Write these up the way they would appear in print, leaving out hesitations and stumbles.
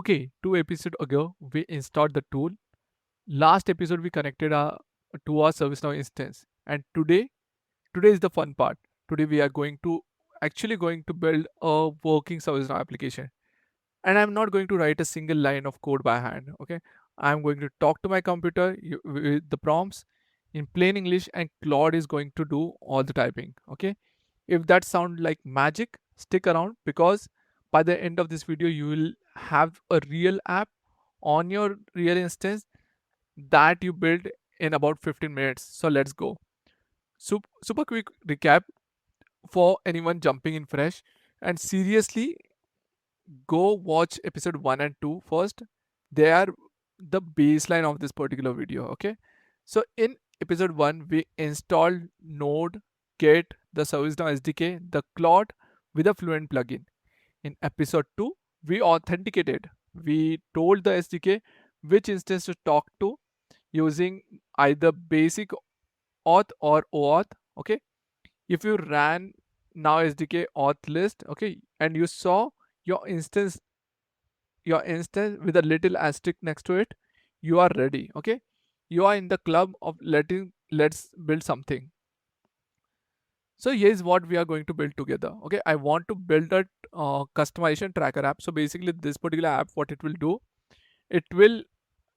Okay, 2 episodes ago, we installed the tool. Last episode, we connected to our ServiceNow instance. And today is the fun part. Today, we are going to build a working ServiceNow application. And I'm not going to write a single line of code by hand. Okay, I'm going to talk to my computer with the prompts in plain English, and Claude is going to do all the typing. Okay, if that sounds like magic, stick around because by the end of this video, you will have a real app on your real instance that you build in about 15 minutes. So let's go. Super quick recap for anyone jumping in fresh. And seriously, go watch episode 1 and 2 first. They are the baseline of this particular video. Okay. So in episode 1, we installed Node, Git, the ServiceNow SDK, the Claude with a Fluent plugin. In episode 2, we authenticated. We told the SDK which instance to talk to using either basic auth or OAuth. Okay. If you ran now SDK auth list, okay, and you saw your instance with a little asterisk next to it, you are ready. Okay. You are in the club of let's build something. So here's what we are going to build together. Okay, I want to build a customization tracker app. So basically this particular app, what it will do, it will,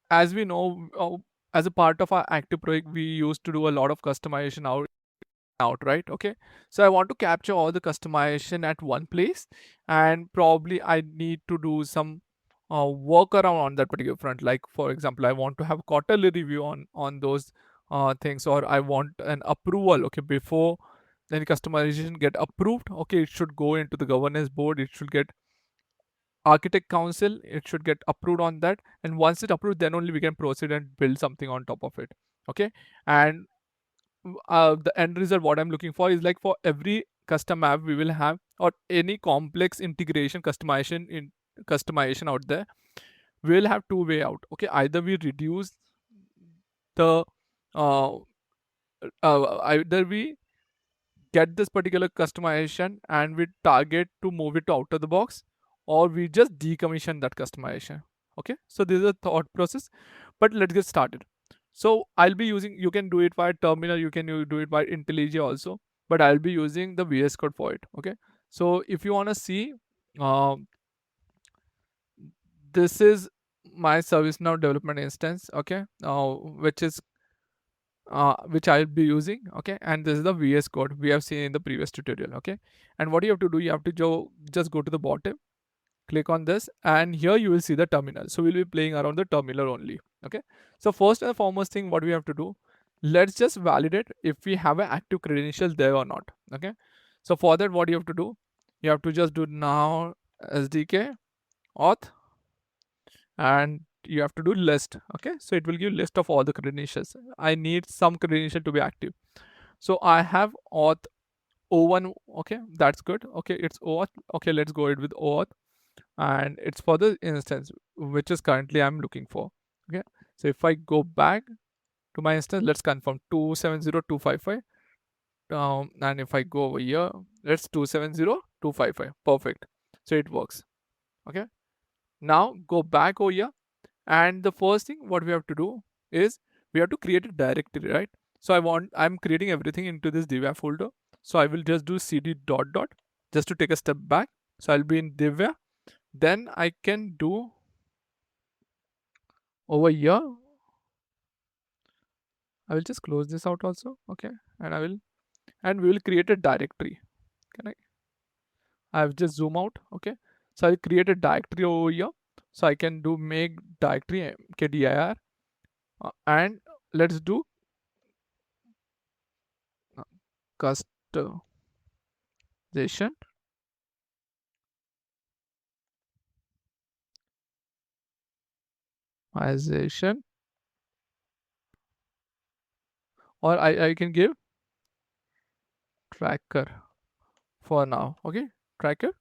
as we know, as a part of our active project, we used to do a lot of customization out, right? Okay, so I want to capture all the customization at one place, and probably I need to do some workaround on that particular front. Like for example, I want to have quarterly review on those things, or I want an approval. Okay, before any customization get approved, okay, it should go into the governance board, it should get architect council, it should get approved on that, and once it approved, then only we can proceed and build something on top of it. Okay, and the end result what I'm looking for is like for every custom app we will have, or any complex integration customization out there, we will have two way out. Okay, either we reduce the uh, either we get this particular customization and we target to move it out of the box, or we just decommission that customization. Okay, so this is a thought process, but let's get started. So I'll be using, you can do it via terminal, you can do it by IntelliJ also, but I'll be using the VS Code for it. Okay, so if you want to see, um, this is my ServiceNow development instance. Okay, which I'll be using. Okay, and this is the VS Code we have seen in the previous tutorial. Okay, and what you have to do, you have to just go to the bottom, click on this, and here you will see the terminal. So we'll be playing around the terminal only. Okay, so first and foremost thing what we have to do, let's just validate if we have an active credential there or not. Okay, so for that what you have to do, you have to just do now SDK auth, and you have to do list. Okay, so it will give list of all the credentials. I need some credential to be active, so I have auth o1. Okay, that's good. Okay, it's OAuth. Okay, let's go it with OAuth, and it's for the instance which is currently I'm looking for. Okay, so if I go back to my instance, let's confirm 270.255, and if I go over here, let's 270.255. Perfect, so it works. Okay, now go back over here, and the first thing what we have to do is we have to create a directory, right? So I'm creating everything into this divya folder, so I will just do cd dot dot just to take a step back. So I'll be in divya, then I can do over here, I will just close this out also. Okay, and we will create a directory. Can I've just zoom out. Okay, so I'll create a directory over here, so I can do make directory mkdir, and let's do customization customization, or I can give tracker for now. Okay, tracker,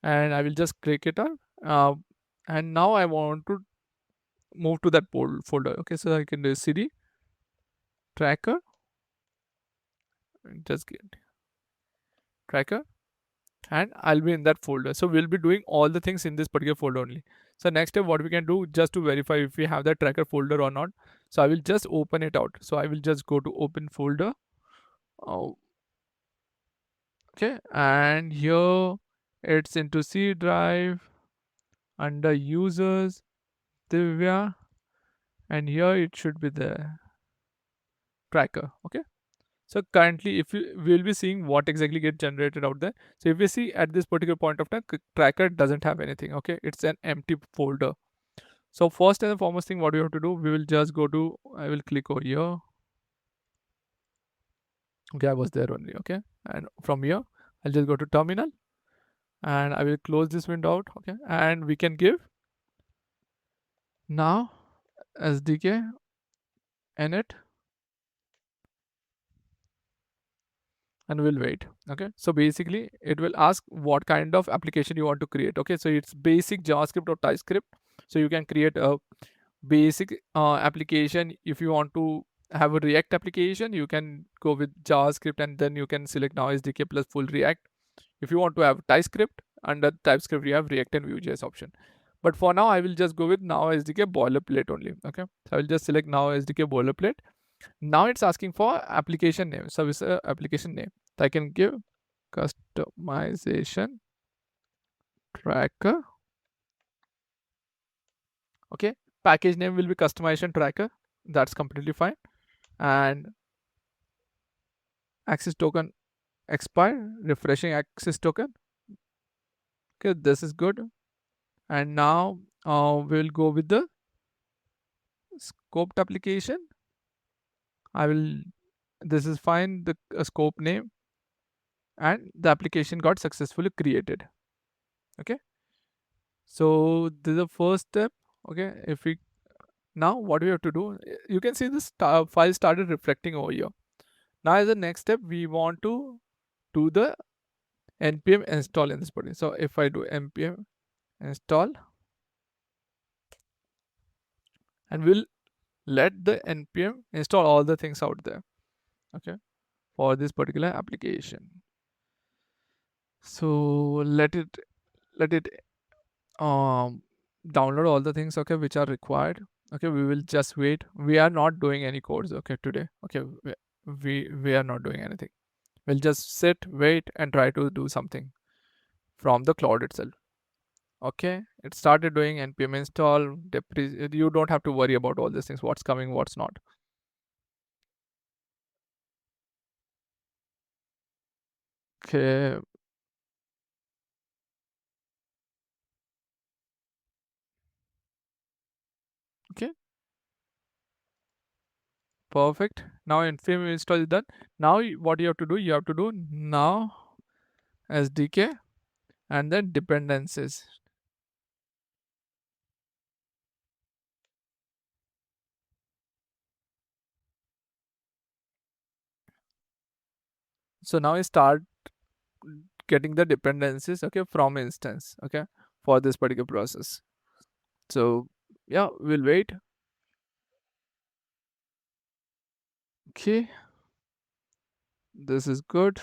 and I will just click it up, and now I want to move to that folder. Okay, so I can do cd tracker, just get tracker, and I'll be in that folder. So we'll be doing all the things in this particular folder only. So next step, what we can do just to verify if we have that tracker folder or not. So I will just open it out. So I will just go to open folder. Oh, okay, and here it's into C drive under users, Divya, and here it should be the tracker. Okay. So currently, if you will be seeing what exactly get generated out there. So if we see at this particular point of time, tracker doesn't have anything. Okay, it's an empty folder. So first and foremost thing, what we have to do, we will just go to. I will click over here. Okay, I was there only. Okay, and from here, I'll just go to terminal, and I will close this window out. Okay, and we can give now SDK init and we'll wait. Okay, so basically it will ask what kind of application you want to create. Okay, so it's basic JavaScript or TypeScript, so you can create a basic application. If you want to have a React application, you can go with JavaScript and then you can select now SDK plus full React. If you want to have TypeScript, under TypeScript you have React and Vue.js option, but for now I will just go with now SDK boilerplate only. Okay, so I will just select now SDK boilerplate. Now it's asking for application name, service application name. So I can give customization tracker. Okay, package name will be customization tracker. That's completely fine. And access token expire, refreshing access token. Okay, this is good. And now we'll go with the scoped application. I will, this is fine, the scope name, and the application got successfully created. Okay, so this is the first step. Okay, if we now what we have to do, you can see this file started reflecting over here. Now as the next step, we want to do the npm install in this body. So if I do npm install, and we'll let the npm install all the things out there. Okay, for this particular application. So let it download all the things, okay, which are required. Okay, we will just wait. We are not doing any codes, okay, today. Okay, we are not doing anything. We'll just sit, wait, and try to do something from the cloud itself. Okay, it started doing npm install. You don't have to worry about all these things, what's coming, what's not. Okay, okay, perfect. Now npm install is done. Now what you have to do, you have to do now SDK and then dependencies. So now you start getting the dependencies, okay, from instance, okay, for this particular process. So yeah, we'll wait. Okay, this is good.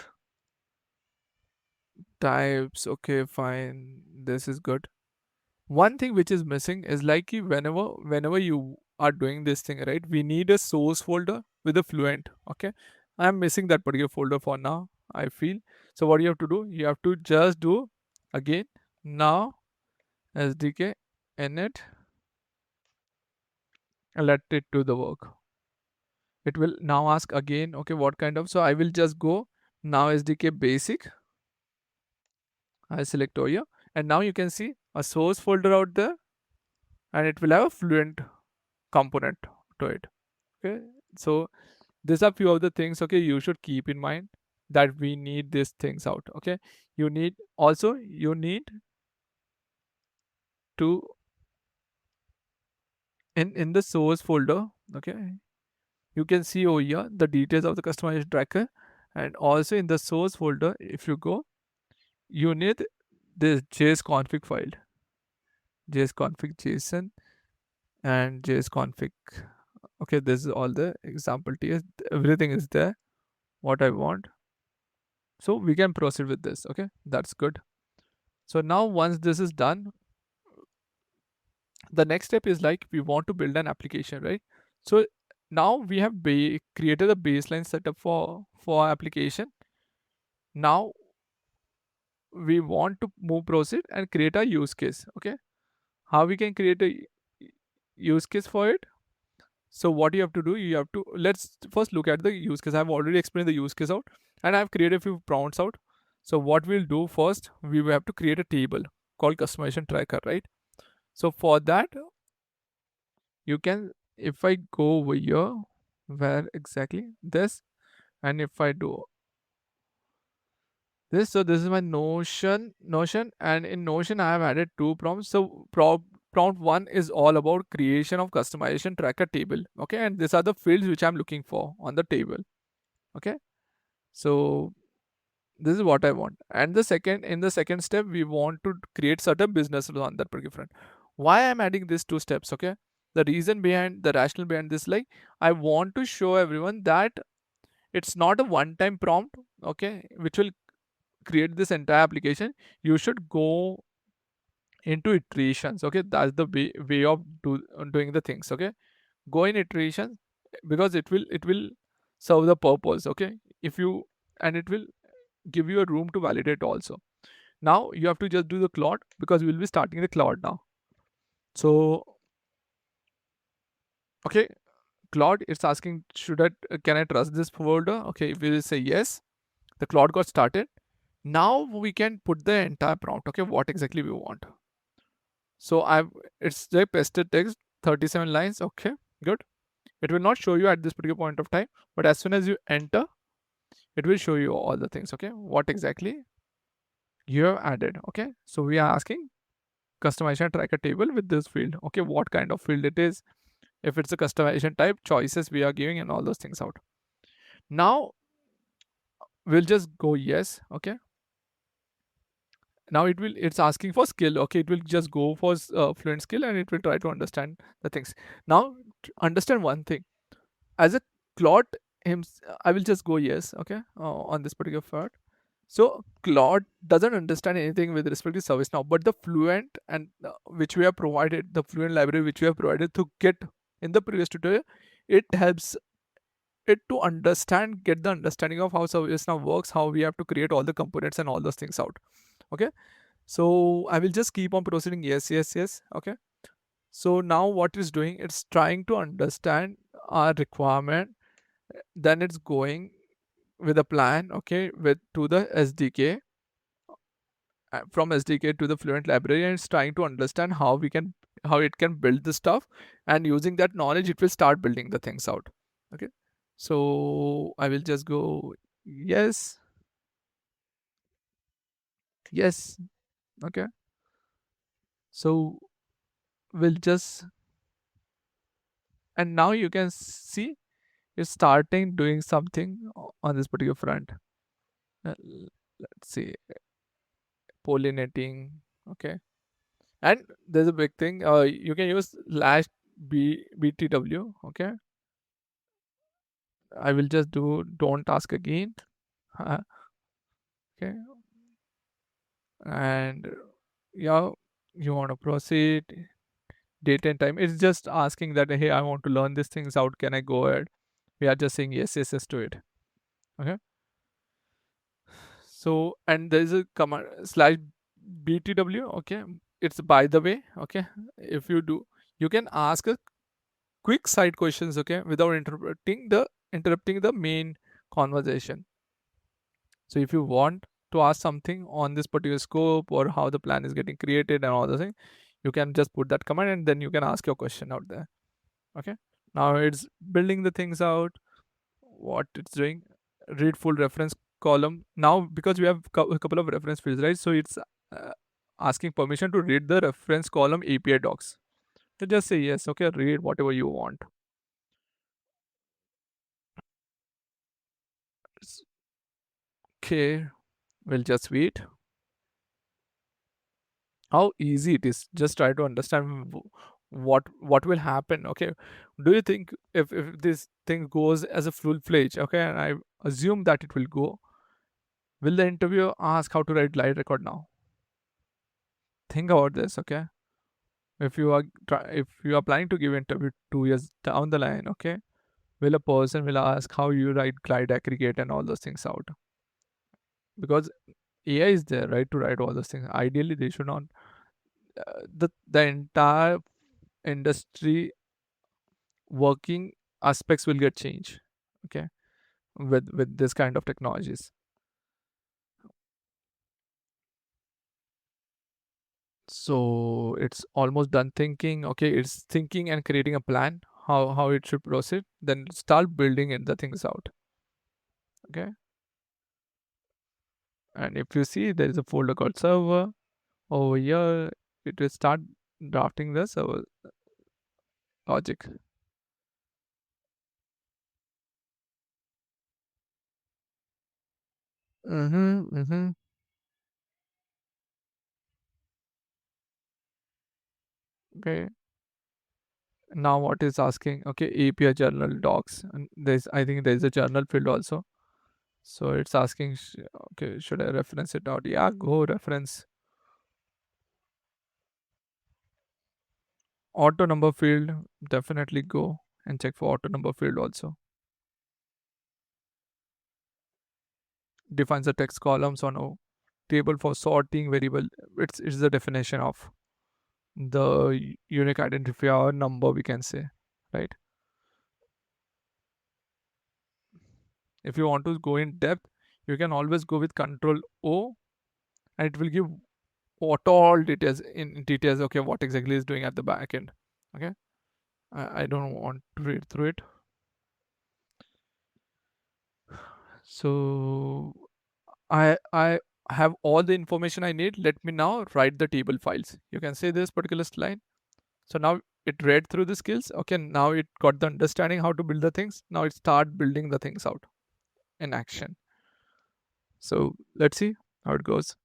Types, okay, fine, this is good. One thing which is missing is like whenever you are doing this thing, right, we need a source folder with a Fluent. Okay, I'm missing that particular folder for now, I feel. So what you have to do, you have to just do again now SDK init and let it do the work. It will now ask again, okay, what kind of, so I will just go now SDK basic. I select over here, and now you can see a source folder out there, and it will have a Fluent component to it. Okay, so these are few of the things, okay, you should keep in mind that we need these things out. Okay, you need to in the source folder, okay, you can see over here the details of the customization tracker, and also in the source folder, if you go, you need this jsconfig file, jsconfig json and jsconfig. Okay, this is all the example ts, everything is there what I want. So we can proceed with this. Okay, that's good. So now once this is done, The next step is like we want to build an application, right? So now we have created a baseline setup for our application. Now we want to move proceed and create a use case. Okay, how we can create a use case for it? So what you have to do, you have to, let's first look at the use case. I've already explained the use case out, and I've created a few prompts out. So what we'll do first, we will have to create a table called customization tracker, right? So for that, you can, if I go over here, where exactly this, and if I do this, so this is my notion, and in notion I have added two prompts. So prompt one is all about creation of customization tracker table. Okay, and these are the fields which I'm looking for on the table. Okay, so this is what I want. And in the second step, we want to create certain business on that particular front. Why I'm adding these two steps? Okay, the reason behind, the rationale behind this, like, I want to show everyone that it's not a one time prompt, okay, which will create this entire application. You should go into iterations. Okay, that's the way of doing the things. Okay, go in iterations, because it will serve the purpose. Okay, if you, and it will give you a room to validate also. Now you have to just do the Claude, because we'll be starting the Claude now. So okay, Claude, it's asking, should I can I trust this folder? Okay, we will say yes. The Claude got started. Now we can put the entire prompt. Okay, what exactly we want. So it's the pasted text, 37 lines. Okay, good. It will not show you at this particular point of time, but as soon as you enter, it will show you all the things. Okay, what exactly you have added. Okay, so we are asking customization tracker table with this field. Okay, what kind of field it is, if it's a customization type, choices we are giving, and all those things out. Now we'll just go yes. Okay, now it's asking for skill. Okay, it will just go for Fluent skill, and it will try to understand the things. Now understand one thing, as a Claude him, I will just go yes. Okay, on this particular part. So Claude doesn't understand anything with respect to ServiceNow, but the Fluent and which we have provided, the Fluent library which we have provided to get in the previous tutorial, it helps it to understand, get the understanding of how ServiceNow works, how we have to create all the components and all those things out. Okay, so I will just keep on proceeding. Yes, yes, yes. Okay, so now what it's doing, it's trying to understand our requirement, then it's going with a plan. Okay, with to the SDK, from SDK to the Fluent library, and it's trying to understand how it can build the stuff, and using that knowledge it will start building the things out. Okay, so I will just go yes, yes. Okay, so we'll just, and now you can see it's starting doing something on this particular front. Uh, let's see, pollinating. Okay, and there's a big thing, you can use slash btw. Okay, I will just do don't ask again. Okay, and yeah, you want to proceed, date and time. It's just asking that, hey, I want to learn these things out. Can I go ahead? We are just saying yes, yes, yes to it. Okay, so and there is a command slash btw. Okay, it's by the way. Okay, if you do, you can ask a quick side questions. Okay, without interrupting the main conversation. So if you want to ask something on this particular scope, or how the plan is getting created and all the things, you can just put that command, and then you can ask your question out there. Okay, now it's building the things out. What it's doing, read full reference column. Now because we have a couple of reference fields, right? So it's asking permission to read the reference column API docs. So just say yes. Okay, read whatever you want. Okay, we'll just wait. How easy it is, just try to understand what will happen. Okay, do you think if this thing goes as a full-fledged, okay, and I assume that it will go, will the interviewer ask how to write live record now? Think about this. Okay, if you are planning to give interview 2 years down the line, okay, will a person will ask how you write glide aggregate and all those things out, because AI is there, right, to write all those things. Ideally, they should not. The entire industry working aspects will get changed. Okay, with this kind of technologies. So it's almost done thinking. Okay, it's thinking and creating a plan how it should proceed. Then start building it the things out. Okay, and if you see there is a folder called server over here, it will start drafting the server logic. Mm-hmm, mm-hmm. Okay. Now what is asking? Okay, API journal docs. And there's I think there's a journal field also. So it's asking, okay, should I reference it out? Yeah, go reference. Auto number field, definitely go and check for auto number field also. Defines the text columns on a table for sorting variable. It's the definition of the unique identifier number, we can say, right? If you want to go in depth, you can always go with Control O, and it will give what all details in details. Okay, what exactly is doing at the back end. Okay, I don't want to read through it. So I have all the information I need. Let me now write the table files. You can see this particular line. So now it read through the skills. Okay, now it got the understanding how to build the things. Now it start building the things out in action. So let's see how it goes.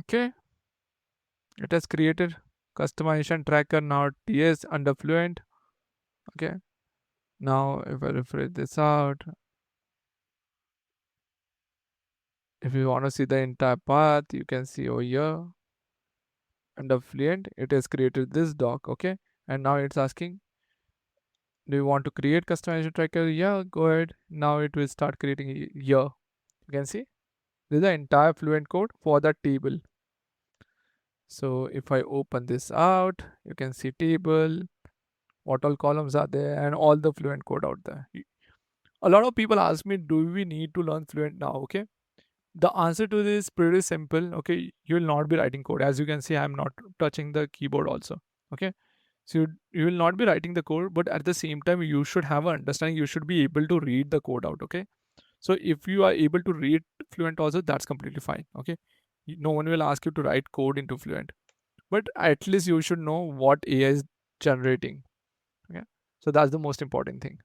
Okay, it has created customization tracker now TS under Fluent. Okay, now if I refresh this out, if you want to see the entire path, you can see over here under Fluent, it has created this doc. Okay, and now it's asking, do you want to create customization tracker? Yeah, go ahead. Now it will start creating here. You can see this is the entire Fluent code for that table. So if I open this out, you can see table, what all columns are there, and all the Fluent code out there. A lot of people ask me, do we need to learn Fluent now? Okay, the answer to this is pretty simple. Okay, you will not be writing code. As you can see, I'm not touching the keyboard also. Okay, so you will not be writing the code, but at the same time you should have an understanding. You should be able to read the code out. Okay, so if you are able to read Fluent also, that's completely fine. Okay, no one will ask you to write code into Fluent, but at least you should know what AI is generating. Okay, so that's the most important thing.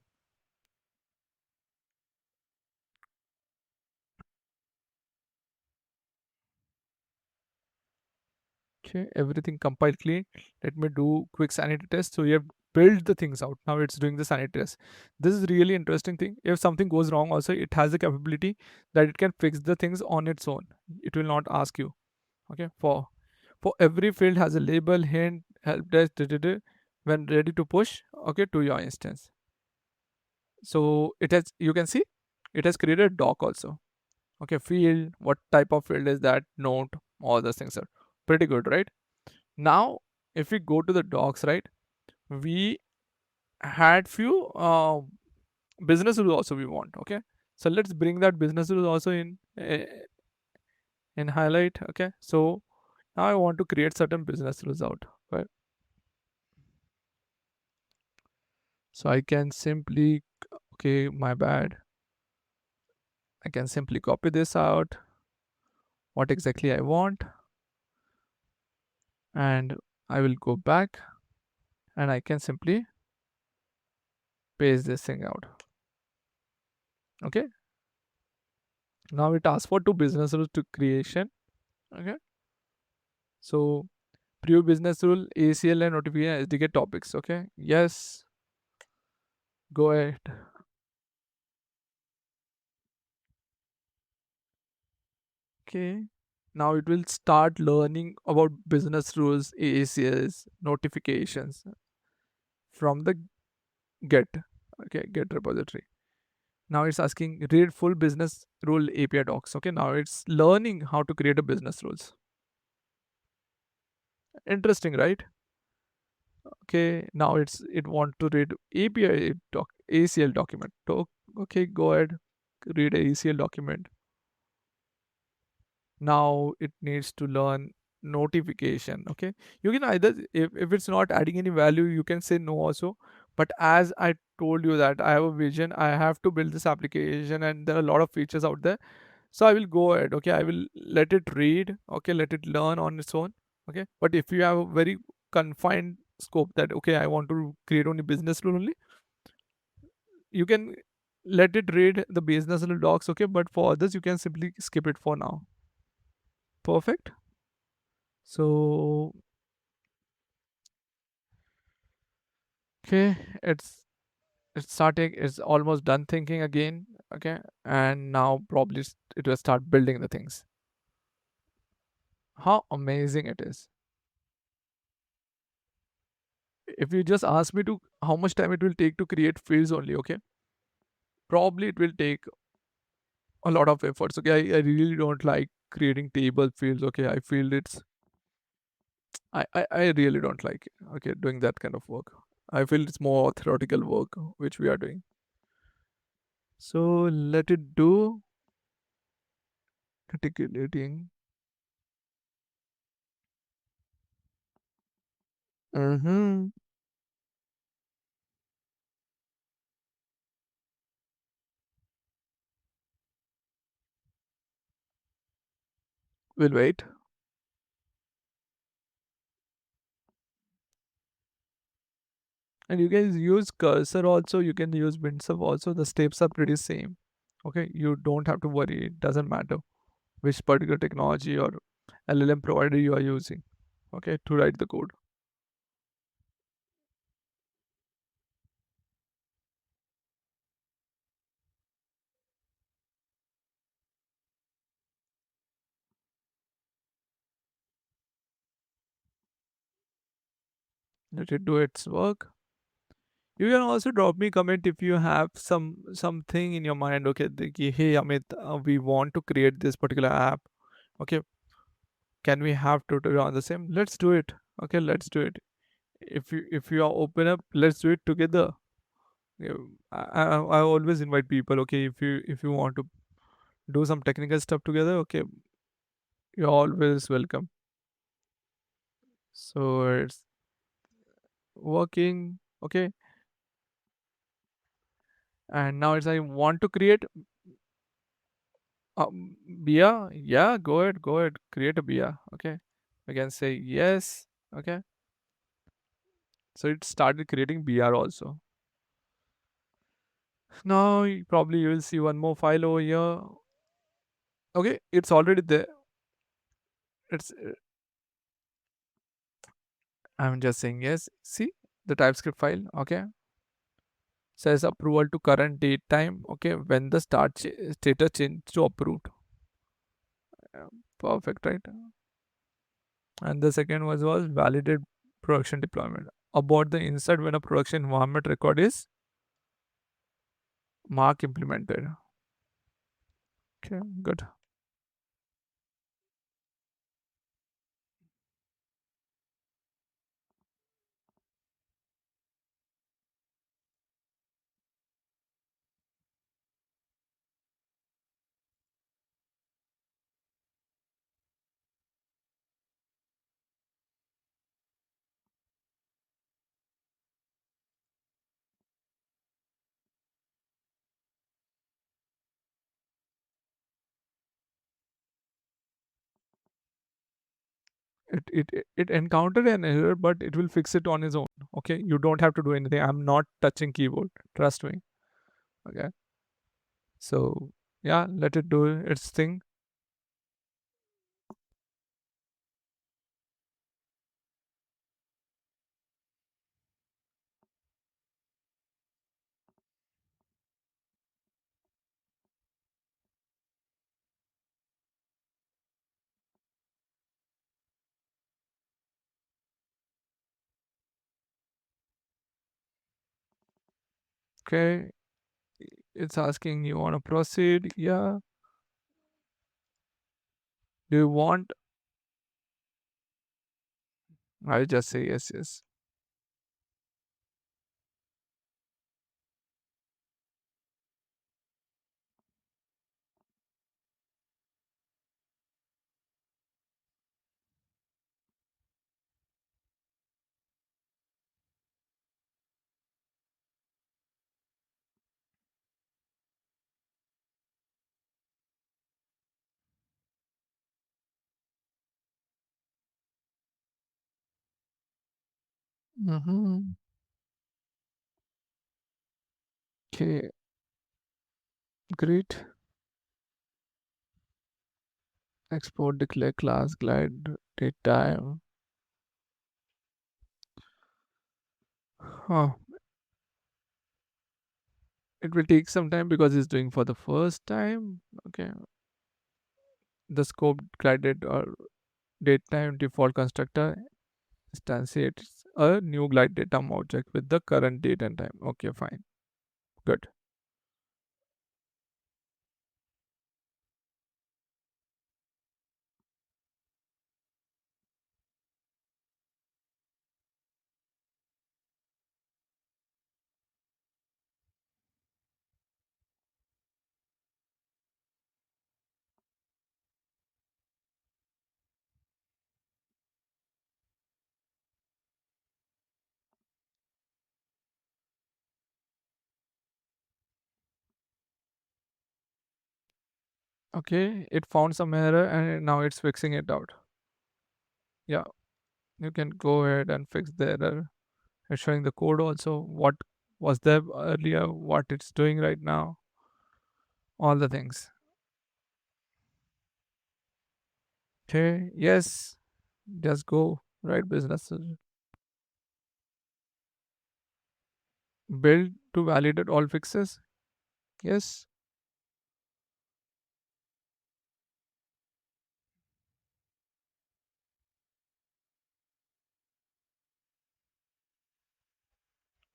Okay, everything compiled clean. Let me do quick sanity test. So you have built the things out. Now it's doing the sanity test. This is really interesting thing. If something goes wrong, also it has the capability that it can fix the things on its own. It will not ask you. Okay, for every field has a label, hint, help desk, when ready to push. Okay, to your instance. So it has. You can see, it has created a doc also. Okay, field. What type of field is that? Note. All those things are pretty good, right? Now if we go to the docs, right, we had few business rules also we want. Okay, so let's bring that business rules also in highlight. Okay, so now I want to create certain business rules out, right? So I can simply, okay, my bad, I can simply copy this out, what exactly I want, and I will go back and I can simply paste this thing out. Okay, now it asks for two business rules to creation. Okay, so preview business rule, ACL and notification SDK topics. Okay, yes, go ahead. Okay, now it will start learning about business rules, ACLs, notifications from the get. Okay, get repository. Now it's asking read full business rule API docs. Okay, now it's learning how to create a business rules. Interesting, right? Okay, now it want to read API doc ACL document. Okay, go ahead, read a ACL document. Now it needs to learn notification. Okay, you can either, if it's not adding any value, you can say no also. But as I told you that I have a vision, I have to build this application and there are a lot of features out there. So I will go ahead. Okay, I will let it read. Okay, let it learn on its own. Okay, but if you have a very confined scope that okay, I want to create only business rule only, you can let it read the business rule docs. Okay, but for others you can simply skip it for now. Perfect. So okay, it's starting. It's almost done thinking again. Okay, and now probably it will start building the things. How amazing it is! If you just ask me to how much time it will take to create fields only, okay, probably it will take a lot of efforts. Okay, I really don't like creating table fields. Okay, I feel I really don't like it. Okay, doing that kind of work. I feel it's more theoretical work which we are doing. So let it do articulating. Mm-hmm. We'll wait. And you guys use cursor also. You can use WindSurf also. The steps are pretty same. Okay, you don't have to worry. It doesn't matter which particular technology or LLM provider you are using. Okay, to write the code. Let it do its work. You can also drop me comment if you have something in your mind. Okay, hey Amit, we want to create this particular app. Okay, can we have tutorial on the same? Let's do it. Okay, let's do it. If you are open up, let's do it together. Yeah, I always invite people. Okay, if you want to do some technical stuff together, okay, you're always welcome. So it's working. Okay, and now it's I want to create BIA. Yeah, go ahead, create a BIA. Okay, we can say yes. Okay, so it started creating BR also. Now probably you will see one more file over here. Okay, it's already there. It's I'm just saying yes. See the TypeScript file. Okay, says approval to current date time. Okay, when the status change to approved. Yeah, perfect, right? And the second was validate production deployment. About the insert when a production environment record is mark implemented. Okay, good. It encountered an error, but it will fix it on its own. Okay, you don't have to do anything. I'm not touching keyboard. Trust me. Okay. So yeah, let it do its thing. Okay, it's asking you want to proceed. Yeah. Do you want? I'll just say yes, yes. Mm-hmm. Okay, great. Export declare class glide date time. Oh, it will take some time because it's doing for the first time. Okay, the scope glided or date time default constructor instantiates a new glide datum object with the current date and time. Okay, fine, good. Okay, it found some error and now it's fixing it out. Yeah, you can go ahead and fix the error. It's showing the code also, what was there earlier, what it's doing right now, all the things. Okay, yes, just go right business. Build to validate all fixes. Yes.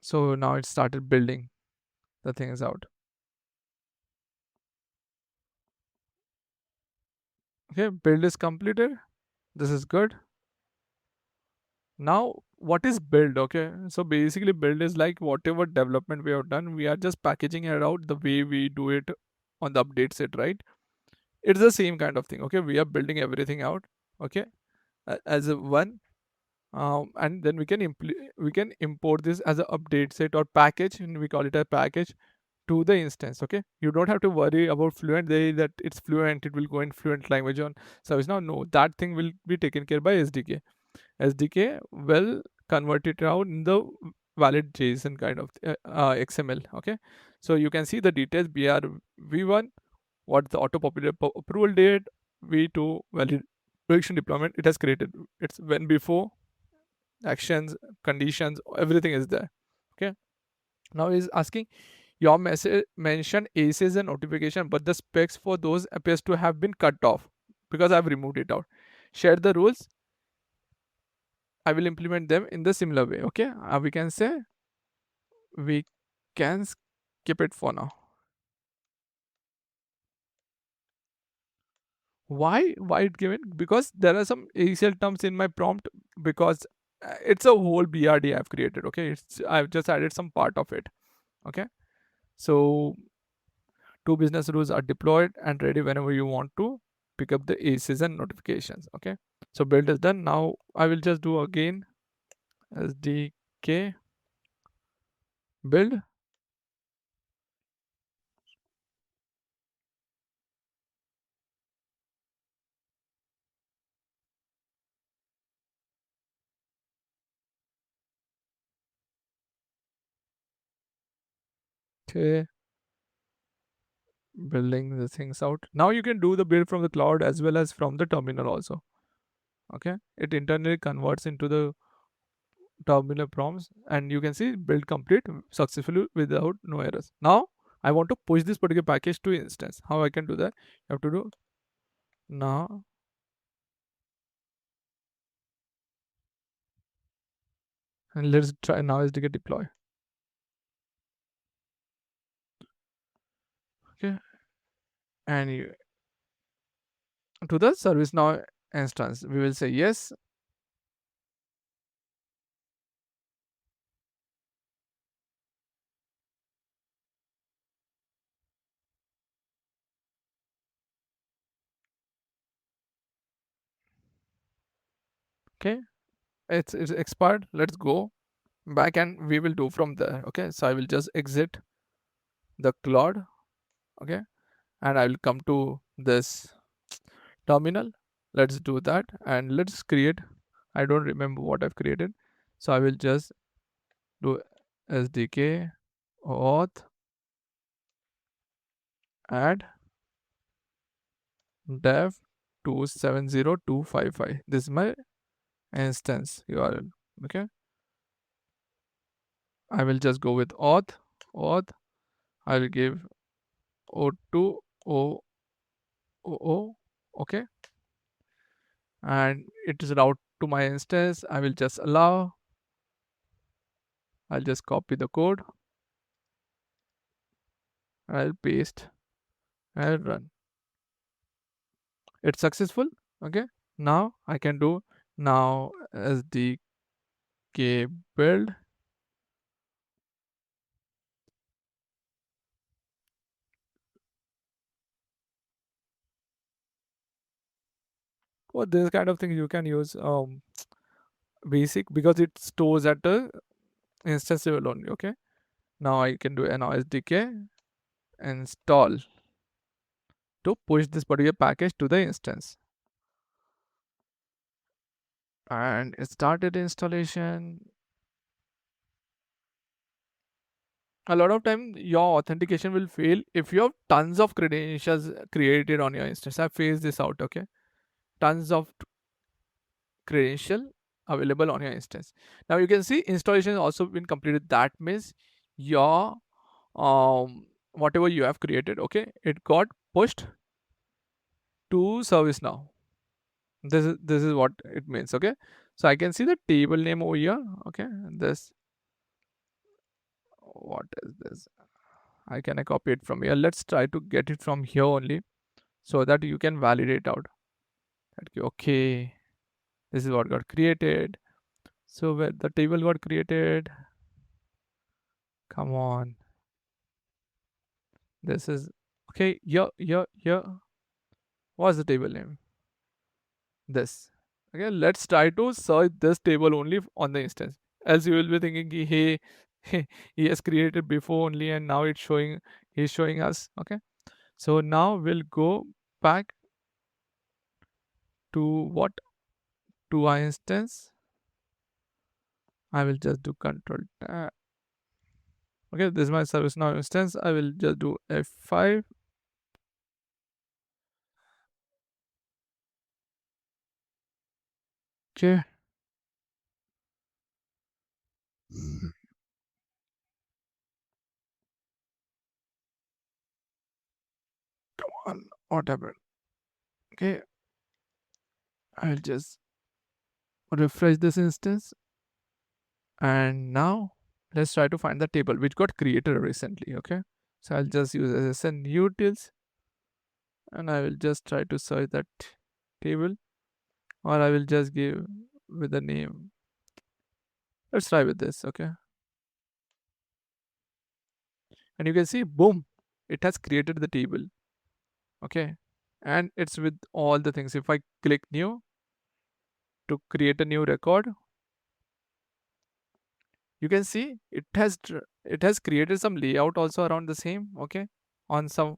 So now it started building the things out. Okay, build is completed. This is good. Now what is build? Okay, so basically build is like whatever development we have done, we are just packaging it out the way we do it on the update set, right? It's the same kind of thing. Okay, we are building everything out. Okay, as a one, and then we can import this as an update set or package, and we call it a package to the instance. Okay, you don't have to worry about Fluent that it's Fluent, it will go in Fluent language on service. Now no, that thing will be taken care by SDK will convert it out in the valid JSON kind of XML. Okay, so you can see the details. BR v1, what the auto popular approval date, v2 valid production deployment it has created. It's when before actions, conditions, everything is there. Okay, now is asking your message mention aces and notification, but the specs for those appears to have been cut off because I've removed it out. Share the rules. I will implement them in the similar way. Okay, we can say we can skip it for now. Why it given? Because there are some ACL terms in my prompt, because it's a whole BRD I've created. Okay, I've just added some part of it. Okay, so two business rules are deployed and ready whenever you want to pick up the aces and notifications. Okay, so build is done. Now I will just do again SDK build. Okay, building the things out. Now you can do the build from the cloud as well as from the terminal also. Okay, it internally converts into the terminal prompts, and you can see build complete successfully without no errors. Now I want to push this particular package to instance. How I can do that? You have to do now, and let's try now SDK deploy. Okay, and you, to the ServiceNow instance, we will say yes. Okay, it's expired. Let's go back and we will do from there. Okay, so I will just exit the cloud. Okay, and I will come to this terminal. Let's do that and let's create. I don't remember what I've created, so I will just do SDK auth add dev 270255. This is my instance URL. Okay, I will just go with auth. I will give O2 O. Okay, and it is route to my instance. I will just allow. I'll just copy the code. I'll paste and run. It's successful. Okay, now I can do now SDK build. For this kind of thing you can use basic because it stores at the instance level only. Okay, now I can do an SDK install to push this particular package to the instance, and it started installation. A lot of time your authentication will fail if you have tons of credentials created on your instance. I faced this out. Okay, tons of credential available on your instance. Now you can see installation has also been completed. That means your whatever you have created, okay, it got pushed to ServiceNow. This is what it means. Okay, so I can see the table name over here. Okay, this, what is this? I can copy it from here. Let's try to get it from here only so that you can validate out. Okay, this is what got created. So where the table got created, come on, this is okay. Yeah, what's the table name? This. Okay, let's try to search this table only on the instance, else you will be thinking hey, he has created before only and now it's showing, he's showing us. Okay, so now we'll go back to what, to our instance. I will just do control tab. Okay, this is my ServiceNow instance. I will just do F5. Okay, come on, what happened? Okay, I'll just refresh this instance, and now let's try to find the table which got created recently. Okay, so I'll just use SSN utils and I will just try to search that table, or I will just give with the name. Let's try with this. Okay, and you can see boom, it has created the table. Okay, and it's with all the things. If I click new to create a new record, you can see it has created some layout also around the same. Okay, on some,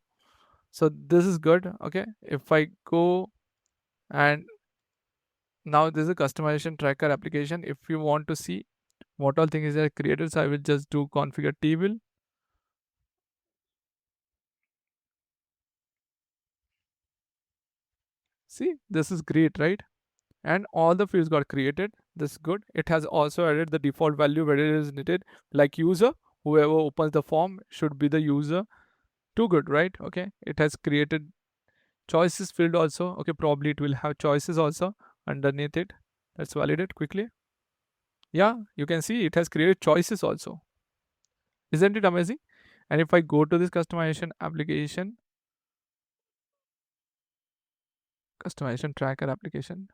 so this is good. Okay, if I go, and now this is a customization tracker application. If you want to see what all things are created, so I will just do configure table. See, this is great, right? And all the fields got created. This is good. It has also added the default value where it is needed, like user. Whoever opens the form should be the user. Too good, right? Okay, it has created choices field also. Okay, probably it will have choices also underneath it. Let's validate quickly. Yeah, you can see it has created choices also. Isn't it amazing? And if I go to this customization application, customization tracker application,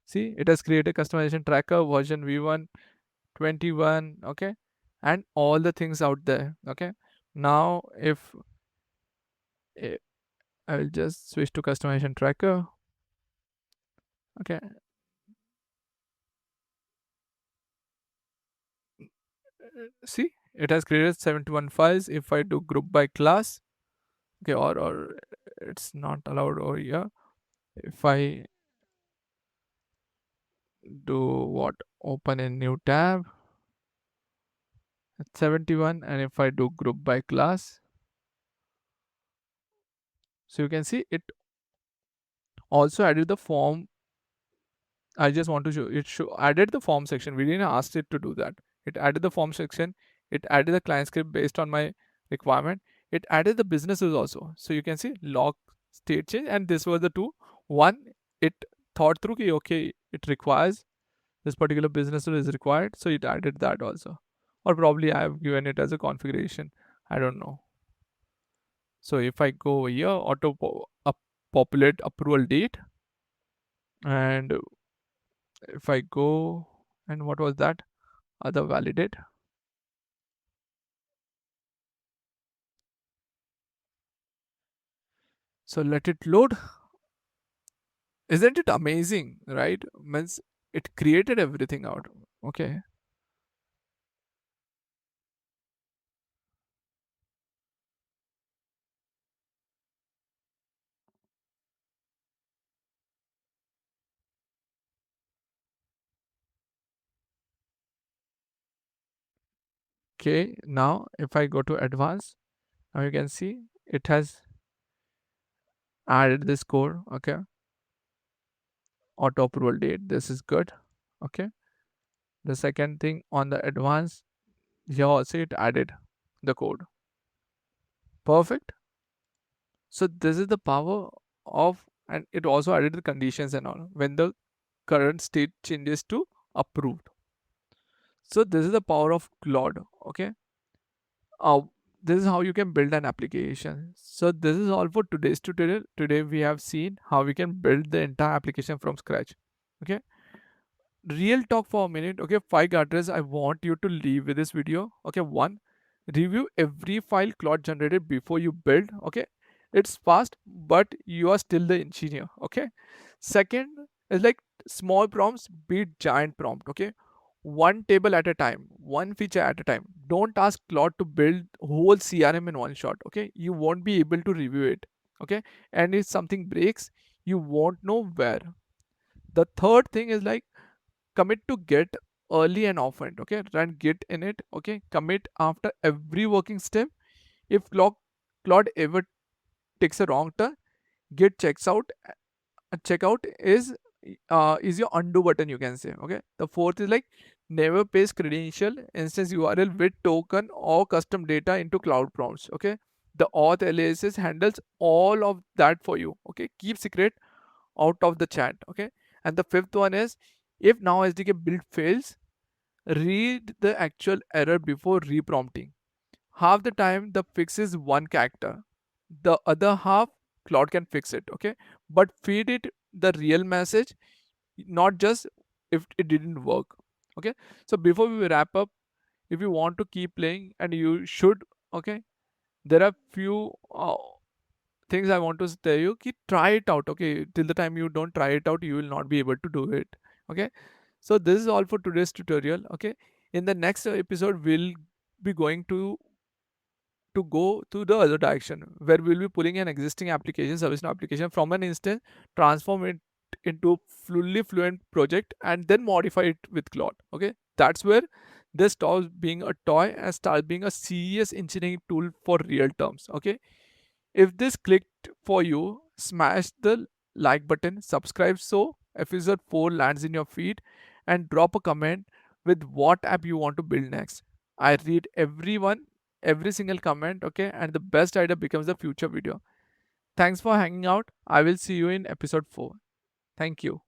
see, it has created customization tracker version v1 21. Okay, and all the things out there. Okay, now if eh, I will just switch to customization tracker. Okay, see, it has created 71 files. If I do group by class, okay, or it's not allowed over here. If I do what, open a new tab, it's 71. And if I do group by class, so you can see it also added the form. I just want to show it, added the form section. We didn't ask it to do that. It added the form section. It added the client script based on my requirement. It added the businesses also. So you can see log, state change, and this was the two. One, it thought through ki, okay, it requires this particular business is required, so it added that also. Or probably I have given it as a configuration. I don't know. So if I go over here, populate approval date, and if I go, and what was that? Other validate. So let it load. Isn't it amazing, right? Means it created everything out. Okay. Okay. Now if I go to advanced, now you can see it has added this code. Okay. Auto approval date. This is good. Okay. The second thing on the advanced, here also it added the code. Perfect. So this is the power of, and it also added the conditions and all when the current state changes to approved. So this is the power of Claude. Okay. uh, this is how you can build an application. So this is all for today's tutorial. Today we have seen how we can build the entire application from scratch. Okay, real talk for a minute. Okay, 5 guardrails I want you to leave with this video. Okay, one, review every file Claude generated before you build. Okay, it's fast, but you are still the engineer. Okay, second is like small prompts beat giant prompt. Okay, one table at a time, one feature at a time. Don't ask Claude to build whole CRM in one shot. Okay, you won't be able to review it. Okay, and if something breaks, you won't know where. The third thing is like commit to Git early and often. Okay, run Git in it. Okay, commit after every working step. If Claude ever takes a wrong turn, Git checks out. Checkout is your undo button, you can say. Okay, the fourth is like never paste credential, instance URL with token or custom data into cloud prompts. Okay, the auth aliases handles all of that for you. Okay, keep secret out of the chat. Okay, and the fifth one is if now SDK build fails, read the actual error before reprompting. Half the time the fix is one character, the other half Claude can fix it. Okay, but feed it the real message, not just if it didn't work. Okay, so before we wrap up, if you want to keep playing, and you should, okay, there are few things I want to tell you. Keep try it out. Okay, till the time you don't try it out, you will not be able to do it. Okay, so this is all for today's tutorial. Okay, in the next episode we'll be going to go to the other direction, where we'll be pulling an existing application, ServiceNow application, from an instance, transform it into fully Fluent project, and then modify it with Claude. Okay, that's where this stops being a toy and starts being a serious engineering tool for real terms. Okay, If this clicked for you, smash the like button, subscribe so episode 4 lands in your feed, and drop a comment with what app you want to build next. I read every single comment, okay? And the best idea becomes the future video. Thanks for hanging out. I will see you in episode 4. Thank you.